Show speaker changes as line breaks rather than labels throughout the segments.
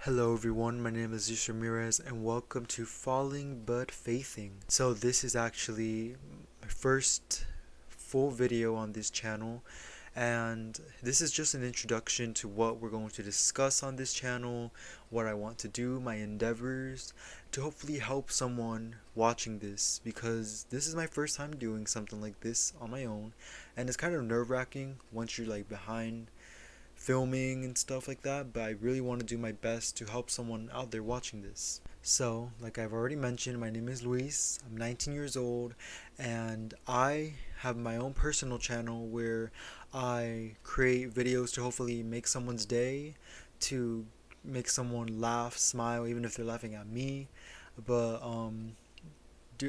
Hello everyone, my name is Zeus Ramirez and welcome to Falling But Faithing. So this is actually my first full video on this channel, and this is just an introduction to what we're going to discuss on this channel, what I want to do, my endeavors to hopefully help someone watching this, because this is my first time doing something like this on my own, and it's kind of nerve-wracking once you're like behind filming and stuff like that, but I really want to do my best to help someone out there watching this. So, like I've already mentioned, my name is Luis, I'm 19 years old, and I have my own personal channel where I create videos to hopefully make someone's day, to make someone laugh, smile, even if they're laughing at me. But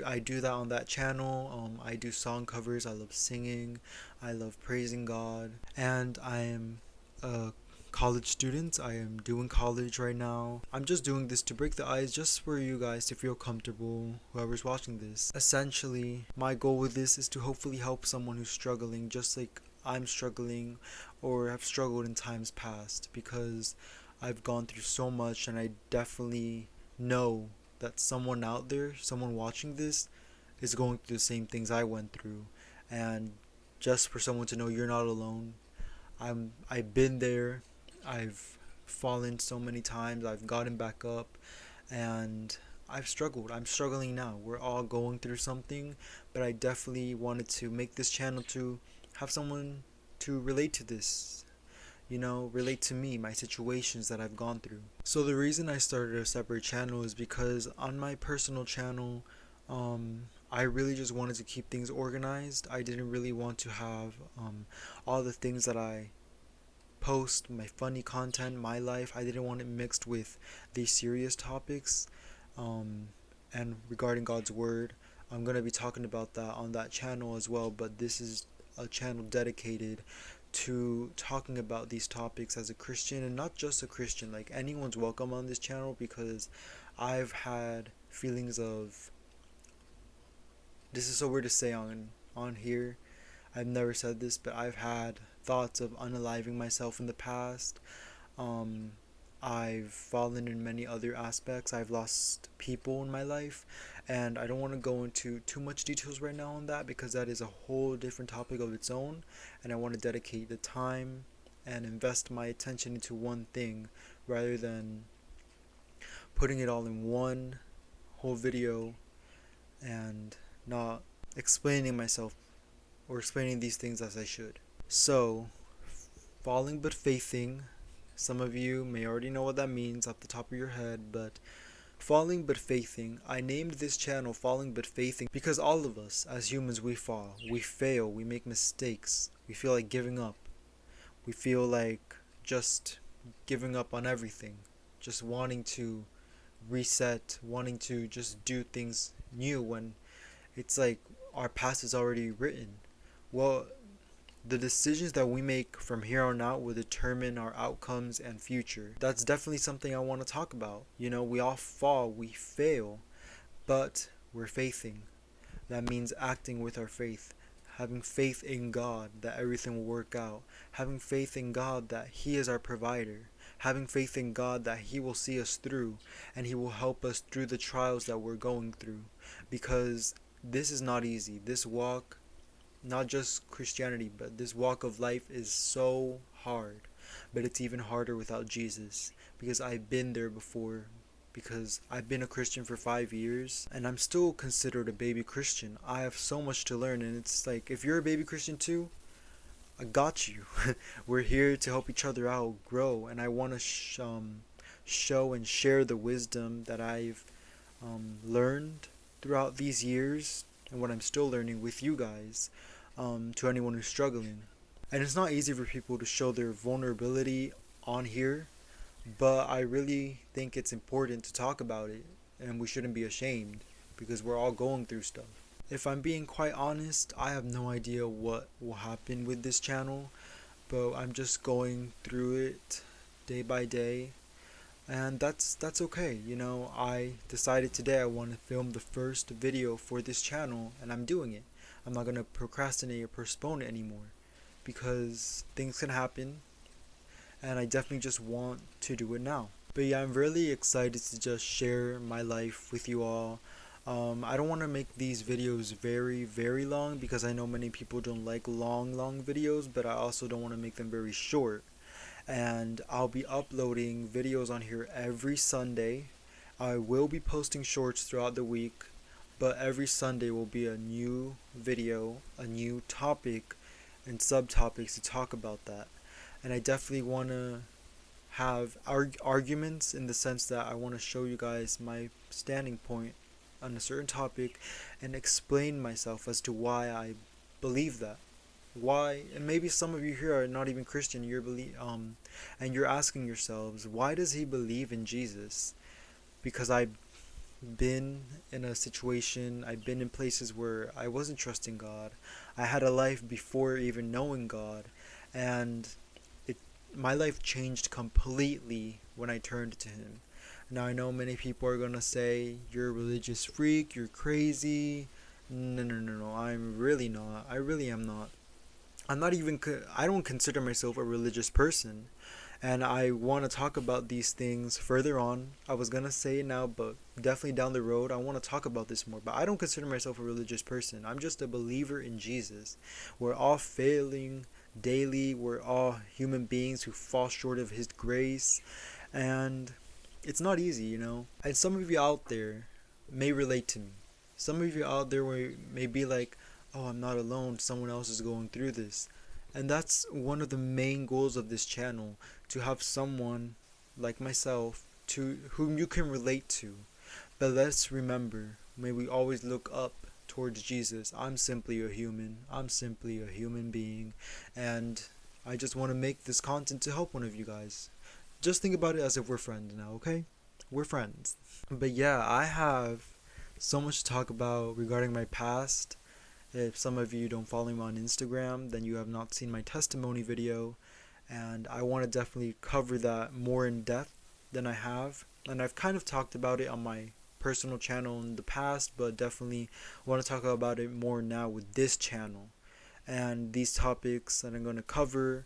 I do that on that channel. I do song covers. I love singing. I love praising God, and I am a college student. I am doing college right now. I'm just doing this to break the ice, just for you guys to feel comfortable, whoever's watching this. Essentially, my goal with this is to hopefully help someone who's struggling, just like I'm struggling or have struggled in times past, because I've gone through so much, and I definitely know that someone out there, someone watching this, is going through the same things I went through. And just for someone to know you're not alone. I've been there. I've fallen so many times. I've gotten back up, and I've struggled. I'm struggling now. We're all going through something, but I definitely wanted to make this channel to have someone to relate to this, relate to me, my situations that I've gone through. So the reason I started a separate channel is because on my personal channel, I really just wanted to keep things organized. I didn't really want to have all the things that I post, my funny content, my life. I didn't want it mixed with these serious topics. And regarding God's Word, I'm going to be talking about that on that channel as well, but this is a channel dedicated to talking about these topics as a Christian, and not just a Christian. Like, anyone's welcome on this channel, because I've had feelings of, this is so weird to say on here. I've never said this, but I've had thoughts of unaliving myself in the past. Um, I've fallen in many other aspects. I've lost people in my life, and I don't want to go into too much details right now on that, because that is a whole different topic of its own, and I want to dedicate the time and invest my attention into one thing rather than putting it all in one whole video and not explaining myself or explaining these things as I should. So, falling but faithing, some of you may already know what that means off the top of your head, but falling but faithing, I named this channel Falling But Faithing because all of us as humans, we fall, we fail, we make mistakes, we feel like giving up, we feel like just giving up on everything, just wanting to reset, wanting to just do things new when it's like our past is already written. Well, the decisions that we make from here on out will determine our outcomes and future. That's definitely something I want to talk about. We all fall, we fail, but we're faithing. That means acting with our faith, having faith in God that everything will work out, having faith in God that He is our provider, having faith in God that He will see us through, and He will help us through the trials that we're going through. Because this is not easy. This walk, not just Christianity, but this walk of life is so hard. But it's even harder without Jesus, because I've been there before. Because I've been a Christian for 5 years, and I'm still considered a baby Christian. I have so much to learn, and it's like, if you're a baby Christian too, I got you. We're here to help each other out grow, and I want to show and share the wisdom that I've learned throughout these years, and what I'm still learning with you guys, to anyone who's struggling. And it's not easy for people to show their vulnerability on here, but I really think it's important to talk about it, and we shouldn't be ashamed, because we're all going through stuff. If I'm being quite honest, I have no idea what will happen with this channel, but I'm just going through it day by day, and that's okay. I decided today I want to film the first video for this channel, and I'm doing it. I'm not going to procrastinate or postpone it anymore, because things can happen, and I definitely just want to do it now. But yeah, I'm really excited to just share my life with you all. I don't want to make these videos very, very long because I know many people don't like long videos, but I also don't want to make them very short. And I'll be uploading videos on here every Sunday. I will be posting shorts throughout the week, but every Sunday will be a new video, a new topic, and subtopics to talk about that. And I definitely want to have arguments in the sense that I want to show you guys my standing point on a certain topic and explain myself as to why I believe that. Why, and maybe some of you here are not even Christian, and you're asking yourselves, why does he believe in Jesus? Because I've been in a situation, I've been in places where I wasn't trusting God. I had a life before even knowing God, and it my life changed completely when I turned to him. Now I know many people are gonna say, you're a religious freak, you're crazy. No, I'm really not. I really am not. I don't consider myself a religious person, and I want to talk about these things further on. I was gonna say it now, but definitely down the road, I want to talk about this more. But I don't consider myself a religious person. I'm just a believer in Jesus. We're all failing daily. We're all human beings who fall short of his grace, and it's not easy, you know. And some of you out there may relate to me. Some of you out there may be like, oh, I'm not alone, someone else is going through this. And that's one of the main goals of this channel, to have someone like myself to whom you can relate to. But let's remember, may we always look up towards Jesus. I'm simply a human. I'm simply a human being, and I just want to make this content to help one of you guys. Just think about it as if we're friends now, okay? We're friends. But yeah, I have so much to talk about regarding my past. If some of you don't follow me on Instagram, then you have not seen my testimony video, and I want to definitely cover that more in depth than I have. And I've kind of talked about it on my personal channel in the past, but definitely want to talk about it more now with this channel. And these topics that I'm going to cover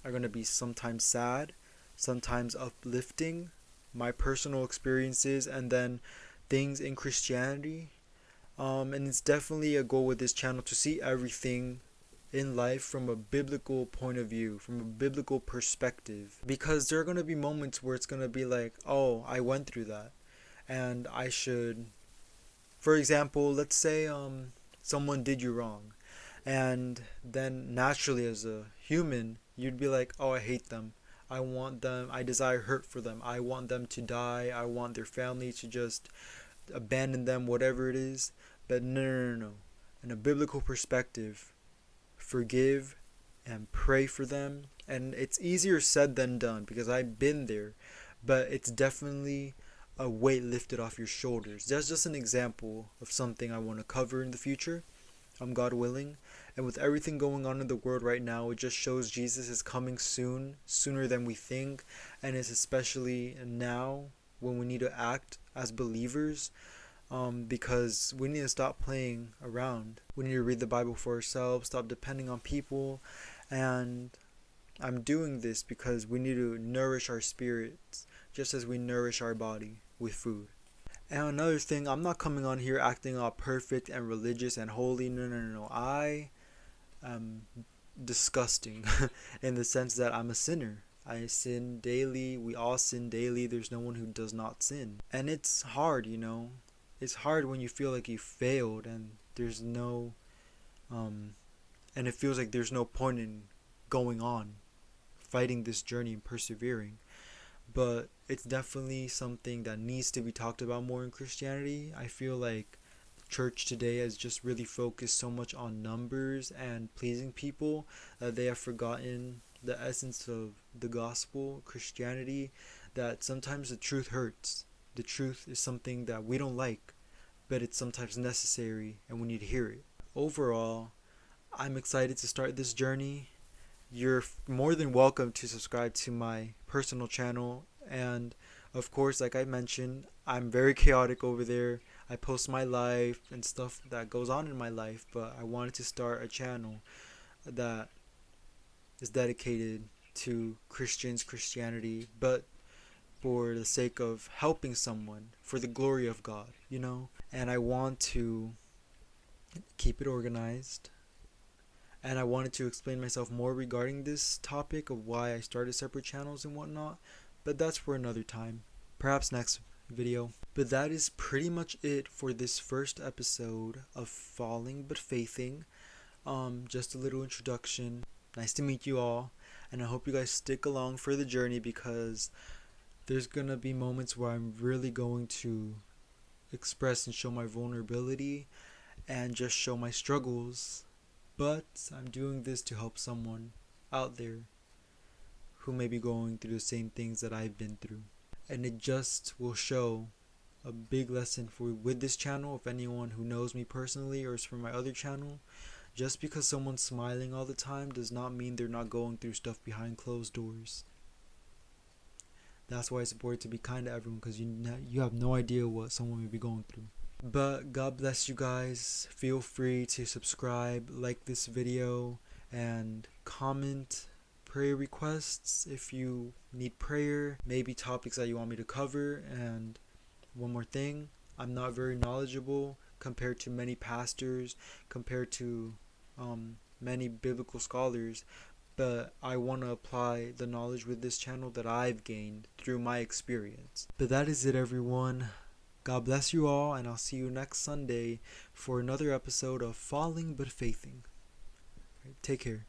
are going to be sometimes sad, sometimes uplifting, my personal experiences, and then things in Christianity. And it's definitely a goal with this channel to see everything in life from a biblical point of view, from a biblical perspective. Because there are going to be moments where it's going to be like, oh, I went through that. And I should, for example, let's say someone did you wrong. And then naturally as a human, you'd be like, oh, I hate them. I want them, I desire hurt for them. I want them to die. I want their family to just abandon them, whatever it is. But no. In a biblical perspective, forgive and pray for them. And it's easier said than done because I've been there, but it's definitely a weight lifted off your shoulders. That's just an example of something I want to cover in the future. God willing. And with everything going on in the world right now, it just shows Jesus is coming soon, sooner than we think, and it's especially now when we need to act as believers, because we need to stop playing around. We need to read the Bible for ourselves, stop depending on people, and I'm doing this because we need to nourish our spirits just as we nourish our body with food. And another thing, I'm not coming on here acting all perfect and religious and holy. No. I am disgusting in the sense that I'm a sinner. I sin daily. We all sin daily. There's no one who does not sin. And it's hard, you know. It's hard when you feel like you failed and there's no, and it feels like there's no point in going on, fighting this journey and persevering. But it's definitely something that needs to be talked about more in Christianity. I feel like church today has just really focused so much on numbers and pleasing people that they have forgotten the essence of the gospel, Christianity, that sometimes the truth hurts. The truth is something that we don't like, but it's sometimes necessary and we need to hear it. Overall, I'm excited to start this journey. You're more than welcome to subscribe to my personal channel, and of course, like I mentioned, I'm very chaotic over there. I post my life and stuff that goes on in my life, but I wanted to start a channel that is dedicated to Christianity, but for the sake of helping someone for the glory of God, you know? And I want to keep it organized. And I wanted to explain myself more regarding this topic of why I started separate channels and whatnot, but that's for another time. Perhaps next video. But that is pretty much it for this first episode of Falling But Faithing. Just a little introduction. Nice to meet you all, and I hope you guys stick along for the journey, because there's gonna be moments where I'm really going to express and show my vulnerability and just show my struggles. But I'm doing this to help someone out there who may be going through the same things that I've been through. And it just will show a big lesson with this channel. If anyone who knows me personally or is from my other channel, just because someone's smiling all the time does not mean they're not going through stuff behind closed doors. That's why it's important to be kind to everyone, because you have no idea what someone may be going through. But God bless you guys. Feel free to subscribe, like this video, and comment prayer requests if you need prayer, maybe topics that you want me to cover. And one more thing, I'm not very knowledgeable compared to many pastors, compared to many biblical scholars, but I want to apply the knowledge with this channel that I've gained through my experience. But that is it, everyone. God bless you all, and I'll see you next Sunday for another episode of Falling But Faithing. Take care.